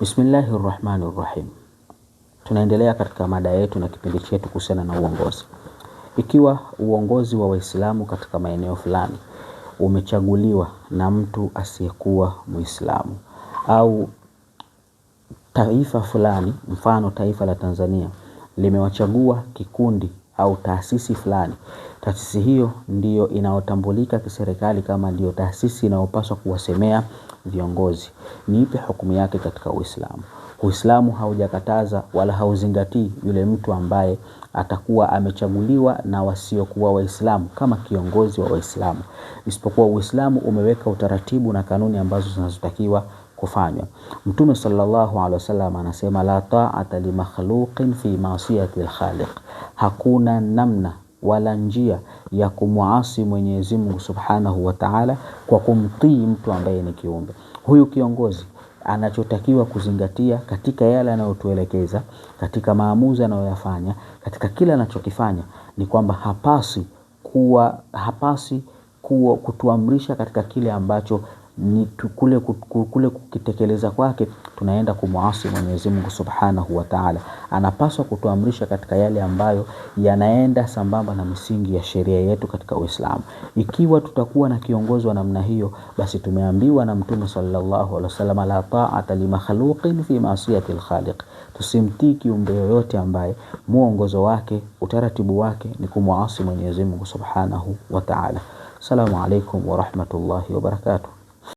Bismillahirrahmanirrahim. Tunaendelea katika mada yetu na kipindi chetu kuhusiana na uongozi. Ikiwa uongozi wa Waislamu katika maeneo fulani umechaguliwa na mtu asiyekuwa Muislamu, au taifa fulani, mfano taifa la Tanzania, limewachagua kikundi au taasisi fulani, taasisi hiyo ndiyo inaotambulika kiserikali kama ndiyo taasisi inayopaswa kuwasemea viongozi. Ni ipi hukumu yake katika Uislamu? Uislamu haujakataza wala hauzingatii yule mtu ambaye atakuwa amechaguliwa na wasiokuwa Waislamu kama kiongozi wa Waislamu, isipokuwa Uislamu umeweka utaratibu na kanuni ambazo zinazotakiwa kufanywa. Mtume sallallahu alaihi wasallam anasema, la ta'ata li makhluqin fi ma'siyati al-khaliq. Hakuna namna wala njia ya kumuasi Mwenyezi Mungu Subhanahu wa Ta'ala kwa kumtii mtu ambaye ni kiumbe. Huyu kiongozi anachotakiwa kuzingatia katika yale anayotuelekeza, katika maamuzi anayoyafanya, katika kila anachokifanya, ni kwamba hapasi kutuamrisha katika kile ambacho ni kule kukitekeleza kwake tunaenda kumuasi Mwenyezi Mungu Subhanahu wa Ta'ala. Anapaswa kutuamrisha katika yale ambayo yanaenda sambamba na misingi ya sheria yetu katika Uislamu. Ikiwa tutakuwa na kiongozi wa namna hiyo, basi tumeambiwa na Mtume sallallahu alaihi wasallam, la ta'ata li makhluqin fi ma'siyati al-khaliq. Tusimtii kiumbe yoyote ambaye muongozo wake, utaratibu wake ni kumuasi Mwenyezi Mungu Subhanahu wa Ta'ala. Assalamu alaikum wa rahmatullahi wa barakatuh.